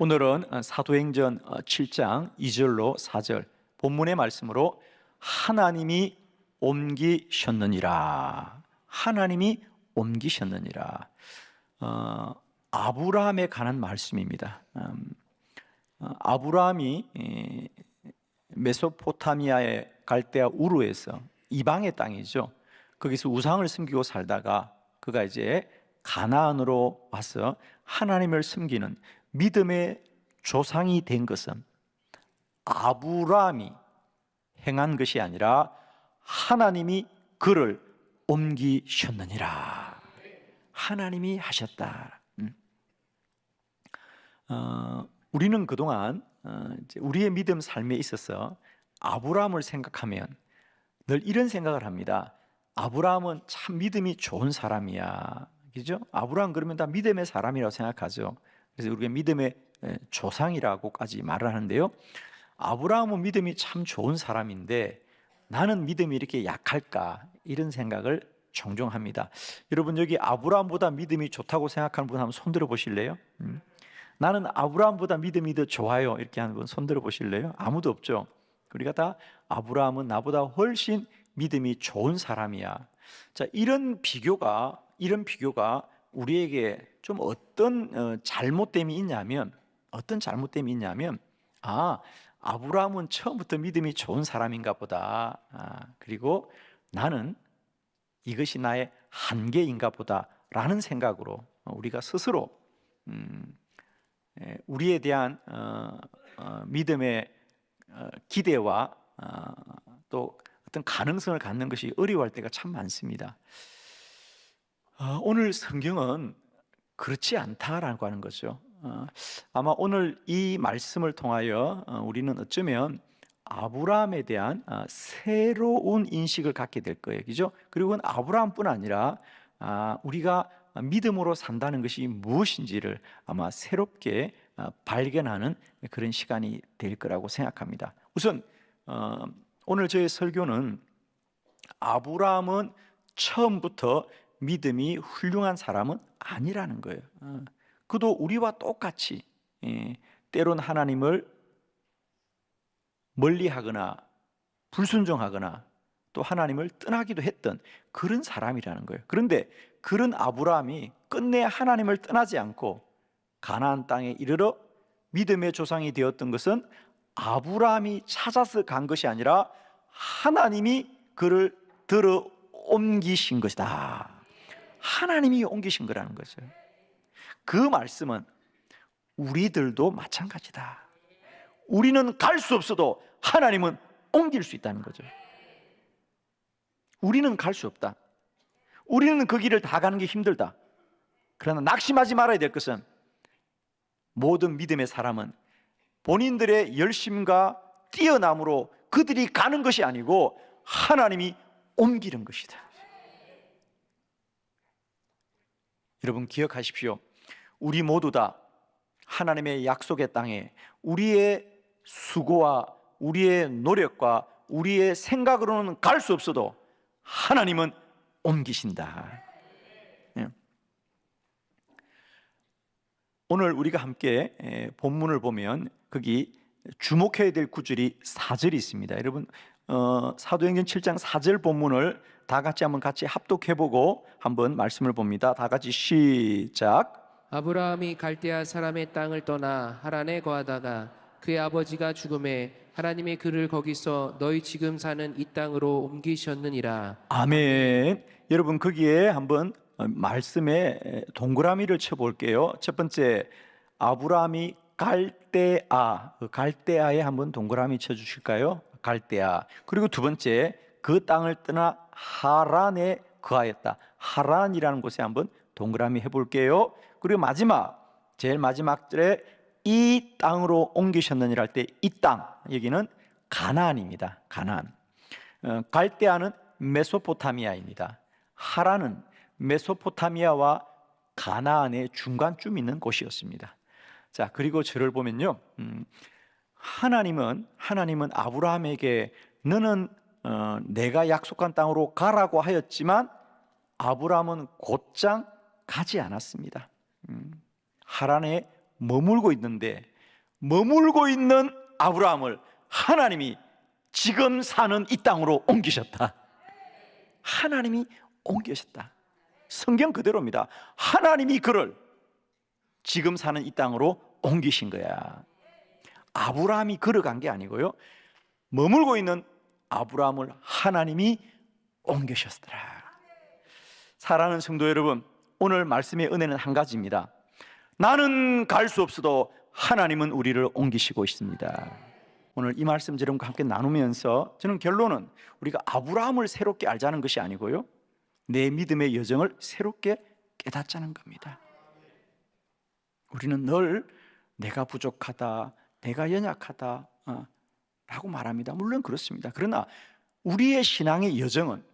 오늘은 사도행전 7장 2절로 4절 본문의 말씀으로 하나님이 옮기셨느니라. 하나님이 옮기셨느니라. 아브라함에 관한 말씀입니다. 아브라함이 메소포타미아의 갈대아 우르에서 이방의 땅이죠. 거기서 우상을 섬기고 살다가 그가 이제 가나안으로 와서 하나님을 섬기는 믿음의 조상이 된 것은 아브라함이 행한 것이 아니라 하나님이 그를 옮기셨느니라. 하나님이 하셨다. 우리는 그동안 우리의 믿음 삶에 있어서 아브라함을 생각하면 늘 이런 생각을 합니다. 아브라함은 참 믿음이 좋은 사람이야. 그죠? 아브라함 그러면 다 믿음의 사람이라고 생각하죠. 그래서 우리가 믿음의 조상이라고까지 말을 하는데요. 아브라함은 믿음이 참 좋은 사람인데 나는 믿음이 이렇게 약할까? 이런 생각을 종종 합니다. 여러분 여기 아브라함보다 믿음이 좋다고 생각하는 분 한번 손 들어 보실래요? 나는 아브라함보다 믿음이 더 좋아요. 이렇게 하는 분 손 들어 보실래요? 아무도 없죠. 우리가 다 아브라함은 나보다 훨씬 믿음이 좋은 사람이야. 자, 이런 비교가 우리에게 좀 어떤 잘못됨이 있냐면 아브라함은 처음부터 믿음이 좋은 사람인가 보다. 그리고 나는 이것이 나의 한계인가 보다라는 생각으로 우리가 스스로 우리에 대한 믿음의 기대와 또 어떤 가능성을 갖는 것이 어려워할 때가 참 많습니다. 오늘 성경은 그렇지 않다라고 하는 거죠. 아마 오늘 이 말씀을 통하여 우리는 어쩌면 아브라함에 대한 새로운 인식을 갖게 될 거예요. 그죠? 그리고 아브라함뿐 아니라 우리가 믿음으로 산다는 것이 무엇인지를 아마 새롭게 발견하는 그런 시간이 될 거라고 생각합니다. 우선 오늘 저의 설교는 아브라함은 처음부터 믿음이 훌륭한 사람은 아니라는 거예요. 그도 우리와 똑같이 때론 하나님을 멀리하거나 불순종하거나 또 하나님을 떠나기도 했던 그런 사람이라는 거예요. 그런데 그런 아브라함이 끝내 하나님을 떠나지 않고 가나안 땅에 이르러 믿음의 조상이 되었던 것은 아브라함이 찾아서 간 것이 아니라 하나님이 그를 들어 옮기신 것이다. 하나님이 옮기신 거라는 거죠. 그 말씀은 우리들도 마찬가지다. 우리는 갈 수 없어도 하나님은 옮길 수 있다는 거죠. 우리는 갈 수 없다. 우리는 그 길을 다 가는 게 힘들다. 그러나 낙심하지 말아야 될 것은 모든 믿음의 사람은 본인들의 열심과 뛰어남으로 그들이 가는 것이 아니고 하나님이 옮기는 것이다. 여러분 기억하십시오. 우리 모두 다 하나님의 약속의 땅에 우리의 수고와 우리의 노력과 우리의 생각으로는 갈 수 없어도 하나님은 옮기신다. 오늘 우리가 함께 본문을 보면 거기 주목해야 될 구절이 4절이 있습니다. 여러분 사도행전 7장 4절 본문을 다 같이 한번 같이 합독해보고 한번 말씀을 봅니다. 다 같이 시작. 아브라함이 갈대아 사람의 땅을 떠나 하란에 거하다가 그의 아버지가 죽음에 하나님이 그를 거기서 너희 지금 사는 이 땅으로 옮기셨느니라. 아멘. 여러분 거기에 한번 말씀에 동그라미를 쳐볼게요. 첫 번째 아브라함이 갈대아에 한번 동그라미 쳐주실까요? 갈대아. 그리고 두 번째 그 땅을 떠나 하란에 거하였다. 하란이라는 곳에 한번 동그라미 해볼게요. 그리고 제일 마지막 절에 이 땅으로 옮기셨느니라 할 때 이 땅, 여기는 가나안입니다. 가나안. 갈대아는 메소포타미아입니다. 하란은 메소포타미아와 가나안의 중간쯤 있는 곳이었습니다. 자, 그리고 저를 보면요, 하나님은 아브라함에게 너는 내가 약속한 땅으로 가라고 하였지만 아브라함은 곧장 가지 않았습니다. 하란에 머물고 있는데 머물고 있는 아브라함을 하나님이 지금 사는 이 땅으로 옮기셨다. 하나님이 옮기셨다. 성경 그대로입니다. 하나님이 그를 지금 사는 이 땅으로 옮기신 거야. 아브라함이 걸어간 게 아니고요, 머물고 있는 아브라함을 하나님이 옮기셨더라. 사랑하는 성도 여러분, 오늘 말씀의 은혜는 한 가지입니다. 나는 갈 수 없어도 하나님은 우리를 옮기시고 있습니다. 오늘 이 말씀 여러분과 함께 나누면서 저는 결론은 우리가 아브라함을 새롭게 알자는 것이 아니고요, 내 믿음의 여정을 새롭게 깨닫자는 겁니다. 우리는 늘 내가 부족하다, 내가 연약하다 라고 말합니다. 물론 그렇습니다. 그러나 우리의 신앙의 여정은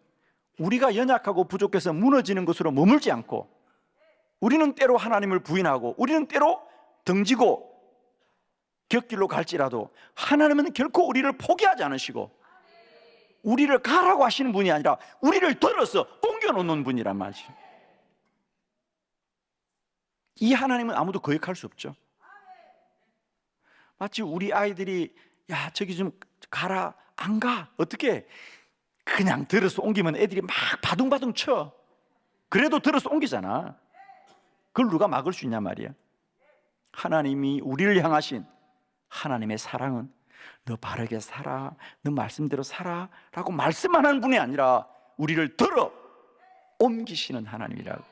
우리가 연약하고 부족해서 무너지는 것으로 머물지 않고, 우리는 때로 하나님을 부인하고 우리는 때로 등지고 곁길로 갈지라도 하나님은 결코 우리를 포기하지 않으시고 우리를 가라고 하시는 분이 아니라 우리를 들어서 옮겨놓는 분이란 말이죠. 이 하나님은 아무도 거역할 수 없죠. 마치 우리 아이들이 야 저기 좀 가라, 안 가. 어떻게? 그냥 들어서 옮기면 애들이 막 바둥바둥 쳐. 그래도 들어서 옮기잖아. 그걸 누가 막을 수 있냐 말이야. 하나님이 우리를 향하신 하나님의 사랑은 너 바르게 살아, 너 말씀대로 살아 라고 말씀만 하는 분이 아니라 우리를 들어 옮기시는 하나님이라고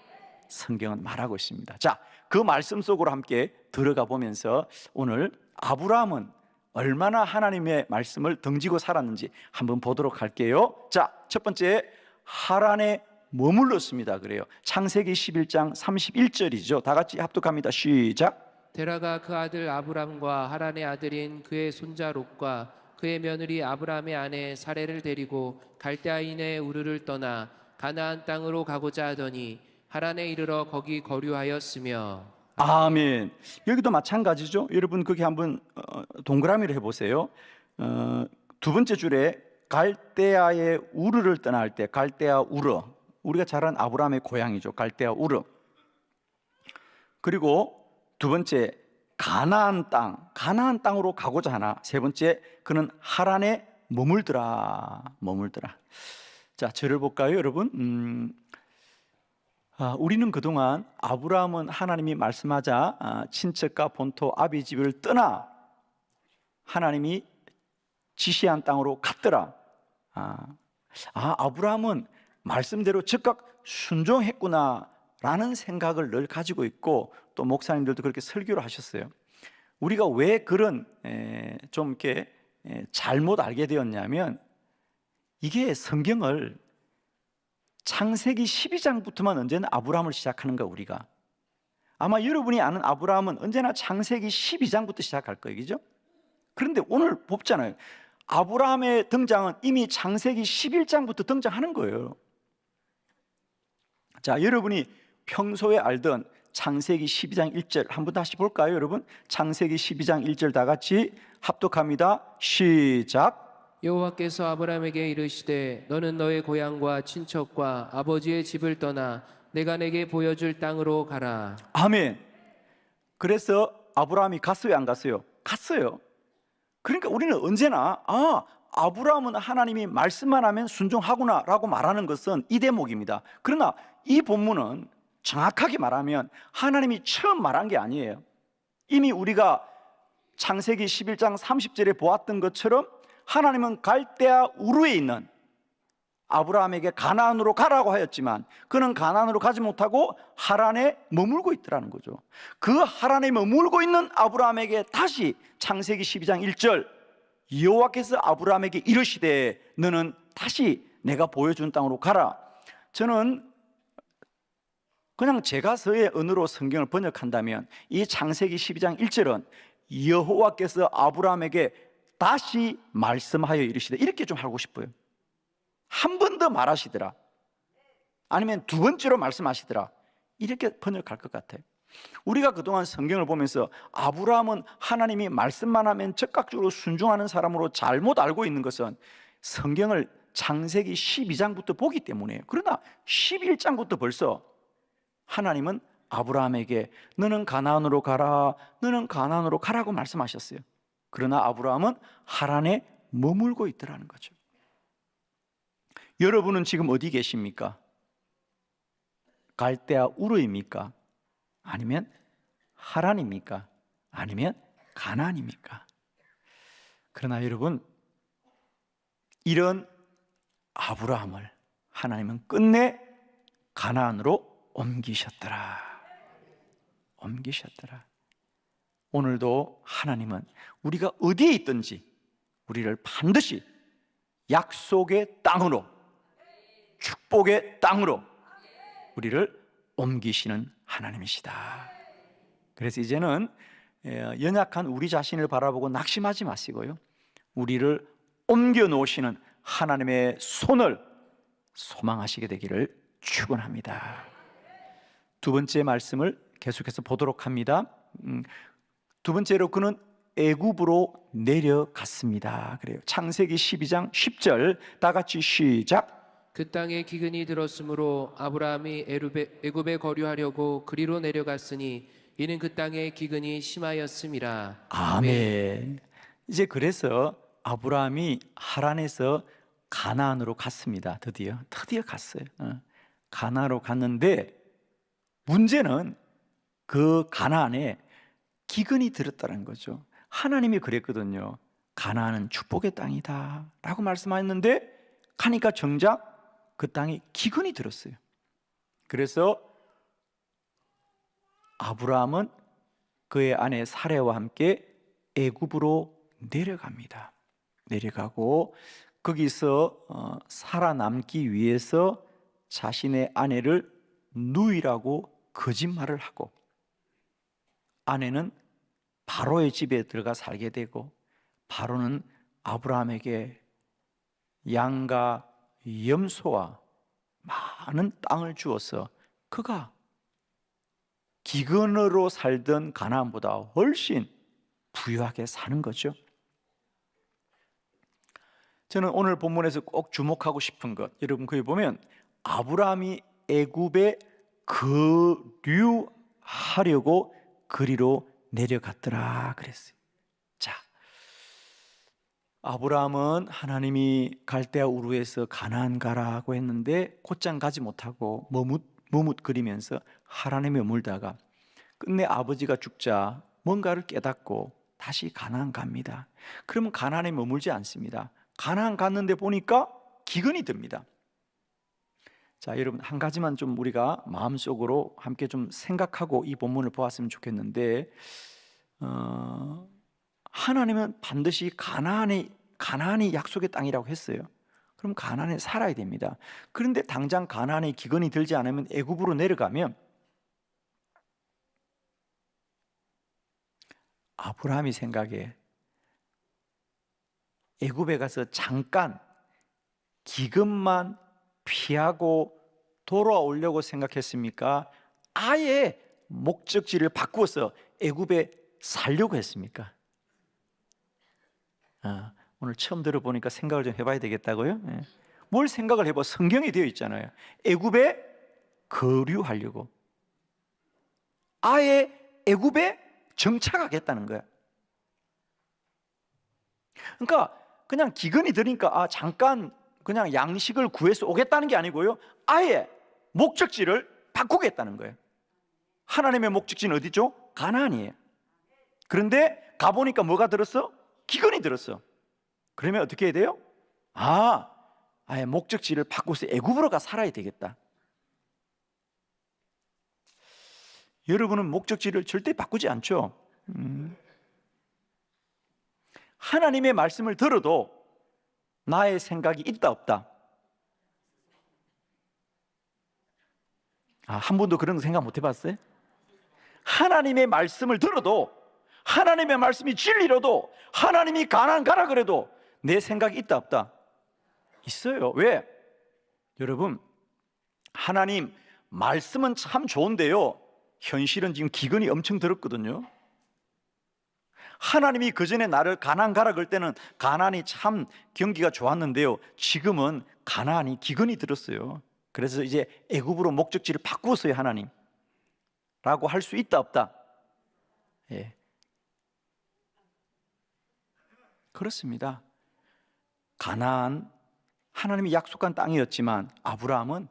성경은 말하고 있습니다. 자, 그 말씀 속으로 함께 들어가 보면서 오늘 아브라함은 얼마나 하나님의 말씀을 등지고 살았는지 한번 보도록 할게요. 자, 첫 번째, 하란에 머물렀습니다. 그래요. 창세기 11장 31절이죠. 다 같이 합독합니다. 시작. 데라가 그 아들 아브람과 하란의 아들인 그의 손자 롯과 그의 며느리 아브람의 아내 사레를 데리고 갈대아인의 우르를 떠나 가나안 땅으로 가고자 하더니 하란에 이르러 거기 거류하였으며. 아멘. 여기도 마찬가지죠. 여러분 거기 한번 동그라미를 해보세요. 두 번째 줄에 갈대아의 우르를 떠날 때, 갈대아 우르, 우리가 잘 아는 아브라함의 고향이죠. 갈대아 우르. 그리고 두 번째, 가나안 땅으로 가고자 하나. 세 번째, 그는 하란에 머물더라. 자, 저를 볼까요, 여러분? 우리는 그동안 아브라함은 하나님이 말씀하자 친척과 본토 아비 집을 떠나 하나님이 지시한 땅으로 갔더라. 아브라함은 말씀대로 즉각 순종했구나 라는 생각을 늘 가지고 있고, 또 목사님들도 그렇게 설교를 하셨어요. 우리가 왜 그런 좀 이렇게 잘못 알게 되었냐면, 이게 성경을 창세기 12장부터만 언제나 아브라함을 시작하는 거야. 우리가 아마 여러분이 아는 아브라함은 언제나 창세기 12장부터 시작할 거예요, 그죠? 그런데 오늘 보잖아요. 아브라함의 등장은 이미 창세기 11장부터 등장하는 거예요. 자, 여러분이 평소에 알던 창세기 12장 1절 한번 다시 볼까요, 여러분? 창세기 12장 1절 다 같이 합독합니다. 시작. 여호와께서 아브람에게 이르시되 너는 너의 고향과 친척과 아버지의 집을 떠나 내가 내게 보여줄 땅으로 가라. 아멘. 그래서 아브라함이 갔어요, 안 갔어요? 갔어요. 그러니까 우리는 언제나 아브라함은 하나님이 말씀만 하면 순종하구나 라고 말하는 것은 이 대목입니다. 그러나 이 본문은 정확하게 말하면 하나님이 처음 말한 게 아니에요. 이미 우리가 창세기 11장 30절에 보았던 것처럼 하나님은 갈대아 우르에 있는 아브라함에게 가나안으로 가라고 하였지만 그는 가나안으로 가지 못하고 하란에 머물고 있더라는 거죠. 그 하란에 머물고 있는 아브라함에게 다시 창세기 12장 1절 여호와께서 아브라함에게 이르시되 너는 다시 내가 보여준 땅으로 가라. 저는 그냥 제가 서의 언어로 성경을 번역한다면 이 창세기 12장 1절은 여호와께서 아브라함에게 다시 말씀하여 이르시되 이렇게 좀 하고 싶어요. 한 번 더 말하시더라, 아니면 두 번째로 말씀하시더라, 이렇게 번역할 것 같아요. 우리가 그동안 성경을 보면서 아브라함은 하나님이 말씀만 하면 즉각적으로 순종하는 사람으로 잘못 알고 있는 것은 성경을 창세기 12장부터 보기 때문이에요. 그러나 11장부터 벌써 하나님은 아브라함에게 너는 가나안으로 가라, 너는 가나안으로 가라고 말씀하셨어요. 그러나 아브라함은 하란에 머물고 있더라는 거죠. 여러분은 지금 어디 계십니까? 갈대아 우르입니까? 아니면 하란입니까? 아니면 가나안입니까? 그러나 여러분, 이런 아브라함을 하나님은 끝내 가나안으로 옮기셨더라. 오늘도 하나님은 우리가 어디에 있든지 우리를 반드시 약속의 땅으로, 축복의 땅으로 우리를 옮기시는 하나님이시다. 그래서 이제는 연약한 우리 자신을 바라보고 낙심하지 마시고요, 우리를 옮겨 놓으시는 하나님의 손을 소망하시게 되기를 축원합니다. 두 번째 말씀을 계속해서 보도록 합니다. 두 번째로 그는 애굽으로 내려갔습니다. 그래요. 창세기 12장 10절 다 같이 시작. 그 땅에 기근이 들었으므로 아브라함이 애굽에 거류하려고 그리로 내려갔으니 이는 그 땅에 기근이 심하였음이라. 아멘. 이제 그래서 아브라함이 하란에서 가나안으로 갔습니다. 드디어 갔어요. 가나안으로 갔는데 문제는 그 가나안에 기근이 들었다는 거죠. 하나님이 그랬거든요. 가나안은 축복의 땅이다 라고 말씀하셨는데 가니까 정작 그 땅에 기근이 들었어요. 그래서 아브라함은 그의 아내 사레와 함께 애굽으로 내려갑니다. 내려가고 거기서 살아남기 위해서 자신의 아내를 누이라고 거짓말을 하고, 아내는 바로의 집에 들어가 살게 되고, 바로는 아브라함에게 양과 염소와 많은 땅을 주어서 그가 기근으로 살던 가나안보다 훨씬 부유하게 사는 거죠. 저는 오늘 본문에서 꼭 주목하고 싶은 것, 여러분 거기 보면 아브라함이 애굽에 거류하려고 그리로 내려갔더라 그랬어요. 자, 아브라함은 하나님이 갈대아 우르에서 가나안 가라고 했는데 곧장 가지 못하고 머뭇거리면서 하란에 머물다가 끝내 아버지가 죽자 뭔가를 깨닫고 다시 가나안 갑니다. 그러면 가나안에 머물지 않습니다. 가나안 갔는데 보니까 기근이 듭니다. 자, 여러분 한 가지만 좀 우리가 마음속으로 함께 좀 생각하고 이 본문을 보았으면 좋겠는데, 하나님은 반드시 가나안이 약속의 땅이라고 했어요. 그럼 가나안에 살아야 됩니다. 그런데 당장 가나안에 기근이 들지 않으면 애굽으로 내려가면 아브라함이 생각에 애굽에 가서 잠깐 기근만 피하고 돌아오려고 생각했습니까? 아예 목적지를 바꾸어서 애굽에 살려고 했습니까? 오늘 처음 들어보니까 생각을 좀 해봐야 되겠다고요? 뭘 생각을 해봐? 성경에 되어 있잖아요. 애굽에 거류하려고, 아예 애굽에 정착하겠다는 거야. 그러니까 그냥 기근이 들으니까 잠깐 그냥 양식을 구해서 오겠다는 게 아니고요, 아예 목적지를 바꾸겠다는 거예요. 하나님의 목적지는 어디죠? 가나안이에요. 그런데 가보니까 뭐가 들었어? 기근이 들었어. 그러면 어떻게 해야 돼요? 아예 목적지를 바꾸서 애굽으로 가 살아야 되겠다. 여러분은 목적지를 절대 바꾸지 않죠? 하나님의 말씀을 들어도 나의 생각이 있다 없다? 한 번도 그런 생각 못 해봤어요? 하나님의 말씀을 들어도, 하나님의 말씀이 진리로도, 하나님이 가나안 가라 그래도 내 생각이 있다 없다? 있어요. 왜? 여러분, 하나님 말씀은 참 좋은데요, 현실은 지금 기근이 엄청 들었거든요. 하나님이 그전에 나를 가나안 가라 그럴 때는 가나안이 참 경기가 좋았는데요, 지금은 가나안이 기근이 들었어요. 그래서 이제 애굽으로 목적지를 바꾸었어요, 하나님. 라고 할 수 있다 없다? 예. 그렇습니다. 가나안, 하나님이 약속한 땅이었지만 아브라함은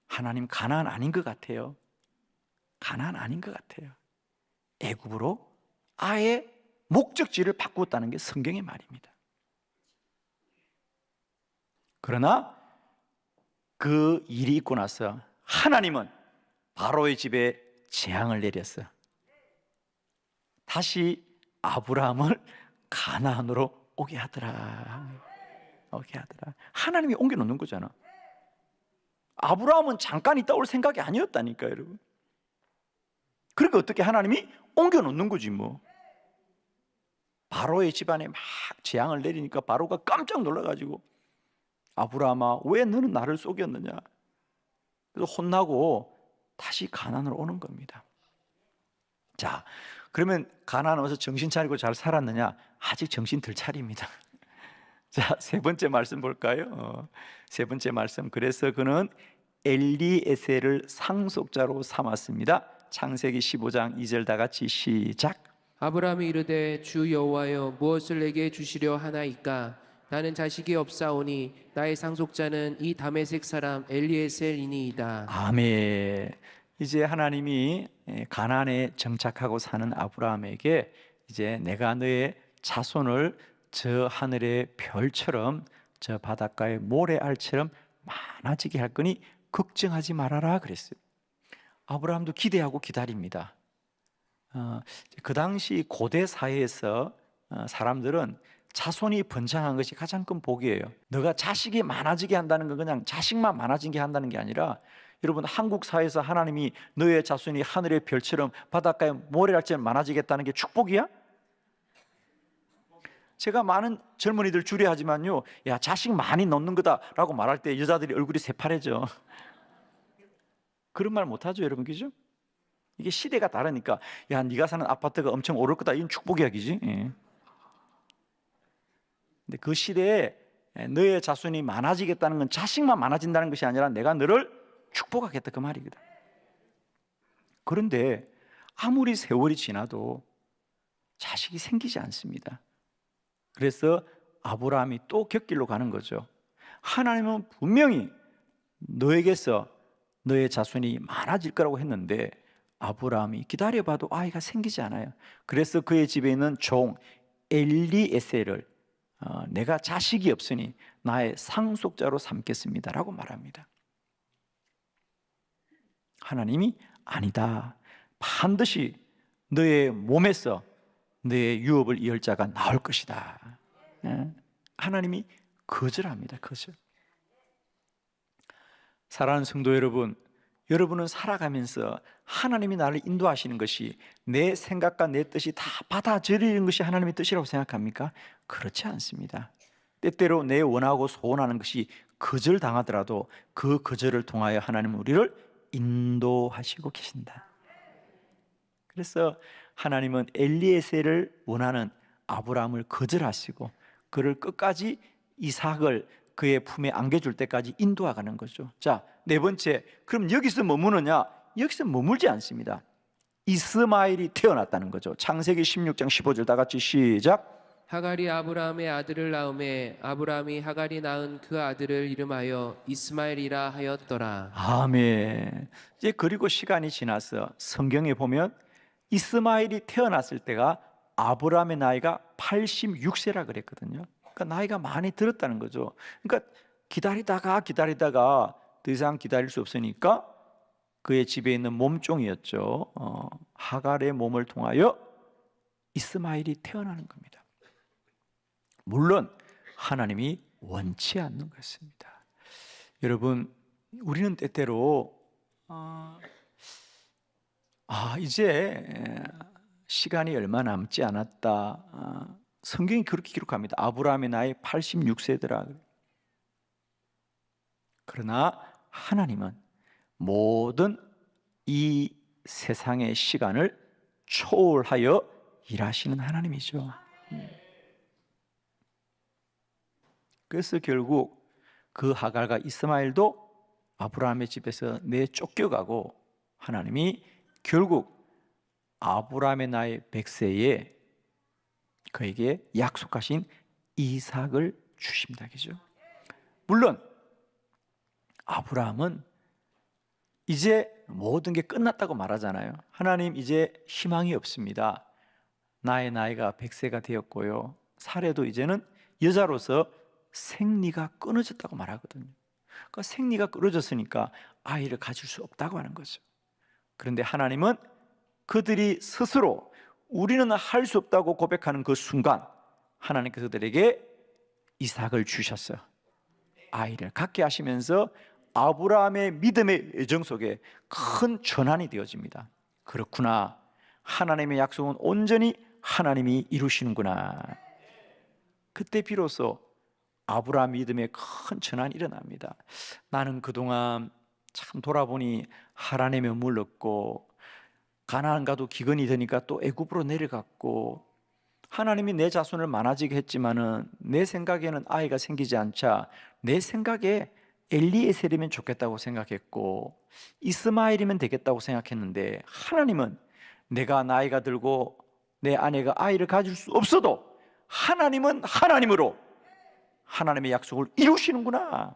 하나님 가나안 아닌 것 같아요. 가나안 아닌 것 같아요. 애굽으로 아예 목적지를 바꾸었다는 게 성경의 말입니다. 그러나 그 일이 있고 나서 하나님은 바로의 집에 재앙을 내렸어. 다시 아브라함을 가나안으로 오게 하더라. 하나님이 옮겨놓는 거잖아. 아브라함은 잠깐 있다 올 생각이 아니었다니까요, 여러분. 그러니까 어떻게 하나님이 옮겨놓는 거지 뭐. 바로의 집안에 막 재앙을 내리니까 바로가 깜짝 놀라가지고 아브라함아, 왜 너는 나를 속였느냐. 그래서 혼나고 다시 가나안으로 오는 겁니다. 자, 그러면 가나안 와서 정신 차리고 잘 살았느냐? 아직 정신 덜 차립니다. 자, 세 번째 말씀 볼까요? 세 번째 말씀. 그래서 그는 엘리에셀을 상속자로 삼았습니다. 창세기 15장 2절 다 같이 시작. 아브라함이 이르되 주 여호와여 무엇을 내게 주시려 하나이까 나는 자식이 없사오니 나의 상속자는 이 다메섹 사람 엘리에셀이니이다. 아멘. 이제 하나님이 가나안에 정착하고 사는 아브라함에게 이제 내가 너의 자손을 저 하늘의 별처럼 저 바닷가의 모래알처럼 많아지게 할 거니 걱정하지 말아라 그랬어요. 아브라함도 기대하고 기다립니다. 그 당시 고대 사회에서 사람들은 자손이 번창한 것이 가장 큰 복이에요. 너가 자식이 많아지게 한다는 건 그냥 자식만 많아지게 한다는 게 아니라, 여러분 한국 사회에서 하나님이 너의 자손이 하늘의 별처럼 바닷가의 모래알처럼 많아지겠다는 게 축복이야? 제가 많은 젊은이들 주례하지만요, 야 자식 많이 넣는 거다라고 말할 때 여자들이 얼굴이 새파래져. 그런 말 못하죠 여러분, 그죠? 이게 시대가 다르니까, 야 네가 사는 아파트가 엄청 오를 거다, 이건 축복이야, 그지? 예. 근데 그 시대에 너의 자손이 많아지겠다는 건 자식만 많아진다는 것이 아니라 내가 너를 축복하겠다 그 말이거든. 그런데 아무리 세월이 지나도 자식이 생기지 않습니다. 그래서 아브라함이 또 곁길로 가는 거죠. 하나님은 분명히 너에게서 너의 자손이 많아질 거라고 했는데 아브라함이 기다려봐도 아이가 생기지 않아요. 그래서 그의 집에 있는 종 엘리에셀을 내가 자식이 없으니 나의 상속자로 삼겠습니다 라고 말합니다. 하나님이 아니다, 반드시 너의 몸에서 너의 유업을 이을 자가 나올 것이다. 하나님이 거절합니다. 거절. 사랑하는 성도 여러분, 여러분은 살아가면서 하나님이 나를 인도하시는 것이 내 생각과 내 뜻이 다 받아들이는 것이 하나님의 뜻이라고 생각합니까? 그렇지 않습니다. 때때로 내 원하고 소원하는 것이 거절당하더라도 그 거절을 통하여 하나님은 우리를 인도하시고 계신다. 그래서 하나님은 엘리에셀을 원하는 아브라함을 거절하시고 그를 끝까지 이삭을 그의 품에 안겨줄 때까지 인도하가는 거죠. 자, 네 번째, 그럼 여기서 머무느냐? 여기서 머물지 않습니다. 이스마엘이 태어났다는 거죠. 창세기 16장 15절 다 같이 시작. 하갈이 아브라함의 아들을 낳음에 아브라함이 하갈이 낳은 그 아들을 이름하여 이스마엘이라 하였더라. 아멘. 이제 그리고 시간이 지나서 성경에 보면 이스마엘이 태어났을 때가 아브라함의 나이가 86세라 그랬거든요. 그러니까 나이가 많이 들었다는 거죠. 그러니까 기다리다가 더 이상 기다릴 수 없으니까 그의 집에 있는 몸종이었죠. 하갈의 몸을 통하여 이스마엘이 태어나는 겁니다. 물론 하나님이 원치 않는 것입니다. 여러분, 우리는 때때로 이제 시간이 얼마 남지 않았다. 성경이 그렇게 기록합니다. 아브라함의 나이 86세더라. 그러나 하나님은 모든 이 세상의 시간을 초월하여 일하시는 하나님이죠. 그래서 결국 그 하갈과 이스마엘도 아브라함의 집에서 내쫓겨가고 하나님이 결국 아브라함의 나이 100세에 그에게 약속하신 이삭을 주십니다. 그죠? 물론 아브라함은 이제 모든 게 끝났다고 말하잖아요. 하나님, 이제 희망이 없습니다. 나의 나이가 100세가 되었고요, 사례도 이제는 여자로서 생리가 끊어졌다고 말하거든요. 그러니까 생리가 끊어졌으니까 아이를 가질 수 없다고 하는 거죠. 그런데 하나님은 그들이 스스로 우리는 할 수 없다고 고백하는 그 순간 하나님께서 그들에게 이삭을 주셨어요. 아이를 갖게 하시면서 아브라함의 믿음의 여정 속에 큰 전환이 되어집니다. 그렇구나, 하나님의 약속은 온전히 하나님이 이루시는구나. 그때 비로소 아브라함 믿음의 큰 전환이 일어납니다. 나는 그동안 참 돌아보니 하나님의 물렀고, 가나안 가도 기근이 되니까 또 애굽으로 내려갔고, 하나님이 내 자손을 많아지게 했지만은 내 생각에는 아이가 생기지 않자 내 생각에 엘리에셀이면 좋겠다고 생각했고 이스마엘이면 되겠다고 생각했는데, 하나님은 내가 나이가 들고 내 아내가 아이를 가질 수 없어도 하나님은 하나님으로 하나님의 약속을 이루시는구나.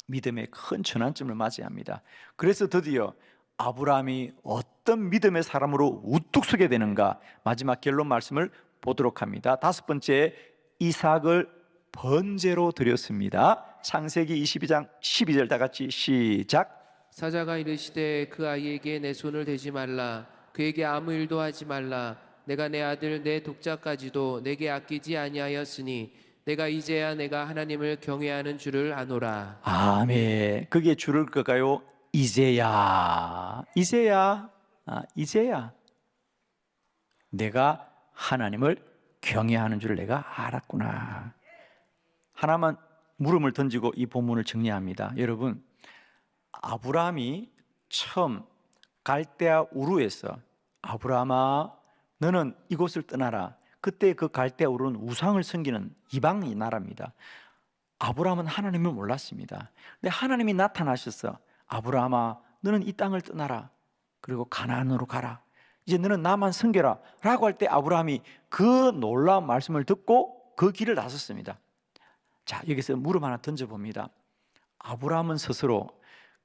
믿음의 큰 전환점을 맞이합니다. 그래서 드디어 아브라함이 어떤 믿음의 사람으로 우뚝 서게 되는가, 마지막 결론 말씀을 보도록 합니다. 5번째, 이삭을 번제로 드렸습니다. 창세기 22장 12절 다 같이 시작. 사자가 이르시되 그 아이에게 내 손을 대지 말라, 그에게 아무 일도 하지 말라. 내가 내 아들 내 독자까지도 내게 아끼지 아니하였으니 내가 이제야 내가 하나님을 경외하는 줄을 아노라. 아멘. 그게 줄을 끌까요? 이제야 내가 하나님을 경외하는 줄 내가 알았구나. 하나만 물음을 던지고 이 본문을 정리합니다. 여러분, 아브라함이 처음 갈대아 우르에서 아브라함아 너는 이곳을 떠나라. 그때 그 갈대아 우르는 우상을 섬기는 이방 나라입니다. 아브라함은 하나님을 몰랐습니다. 근데 하나님이 나타나셔서 아브라함아 너는 이 땅을 떠나라, 그리고 가나안으로 가라, 이제 너는 나만 섬겨라 라고 할 때 아브라함이 그 놀라운 말씀을 듣고 그 길을 나섰습니다. 자, 여기서 물음 하나 던져봅니다. 아브라함은 스스로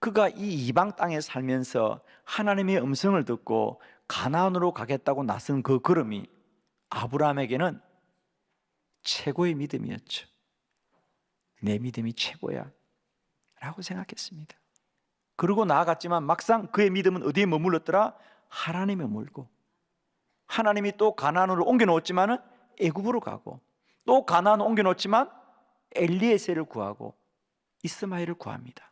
그가 이 이방 땅에 살면서 하나님의 음성을 듣고 가나안으로 가겠다고 나선 그 걸음이 아브라함에게는 최고의 믿음이었죠. 내 믿음이 최고야 라고 생각했습니다. 그러고 나아갔지만 막상 그의 믿음은 어디에 머물렀더라? 하나님에 머물고, 하나님이 또 가나안으로 옮겨놓았지만 애굽으로 가고, 또 가나안으로 옮겨놓았지만 엘리에셀을 구하고 이스마엘을 구합니다.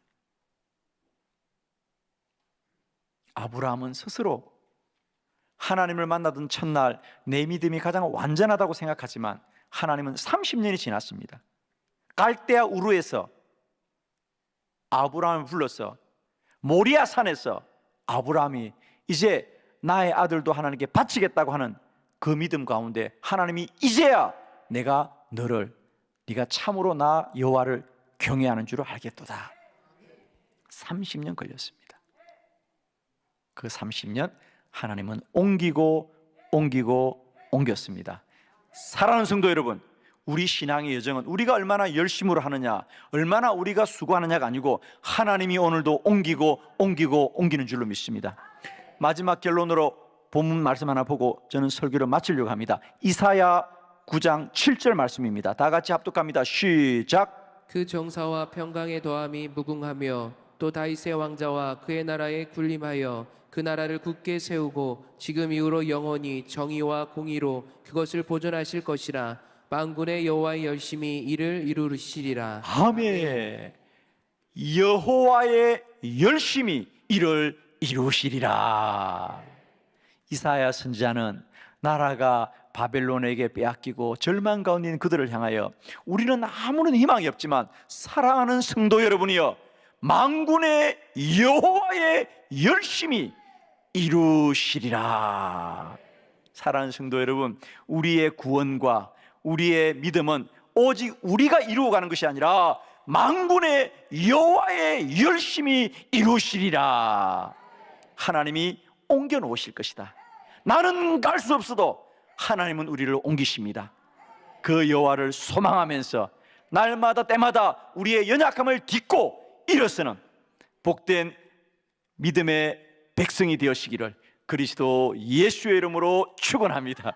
아브라함은 스스로 하나님을 만나던 첫날 내 믿음이 가장 완전하다고 생각하지만 하나님은 30년이 지났습니다. 갈대아 우르에서 아브라함을 불러서 모리아 산에서 아브라함이 이제 나의 아들도 하나님께 바치겠다고 하는 그 믿음 가운데 하나님이 이제야 내가 네가 참으로 나 여호와를 경외하는 줄 알겠도다. 30년 걸렸습니다. 그 30년 하나님은 옮겼습니다. 사랑하는 성도 여러분, 우리 신앙의 여정은 우리가 얼마나 열심으로 하느냐, 얼마나 우리가 수고하느냐가 아니고 하나님이 오늘도 옮기는 줄로 믿습니다. 마지막 결론으로 본문 말씀 하나 보고 저는 설교를 마치려고 합니다. 이사야 9장 7절 말씀입니다. 다 같이 합독합니다. 시작. 그 정사와 평강의 더함이 무궁하며 또 다윗의 왕자와 그의 나라에 군림하여 그 나라를 굳게 세우고 지금 이후로 영원히 정의와 공의로 그것을 보존하실 것이라. 만군의 여호와의 열심히 이를 이루시리라. 아멘. 여호와의 열심히 이를 이루시리라. 이사야 선지자는 나라가 바벨론에게 빼앗기고 절망 가운데 있는 그들을 향하여 우리는 아무런 희망이 없지만 사랑하는 성도 여러분이여, 만군의 여호와의 열심히 이루시리라. 사랑하는 성도 여러분, 우리의 구원과 우리의 믿음은 오직 우리가 이루어가는 것이 아니라 만군의 여호와의 열심히 이루시리라. 하나님이 옮겨 놓으실 것이다. 나는 갈 수 없어도 하나님은 우리를 옮기십니다. 그 여호와를 소망하면서 날마다 때마다 우리의 연약함을 딛고 일어서는 복된 믿음의 백성이 되시기를 그리스도 예수의 이름으로 축원합니다.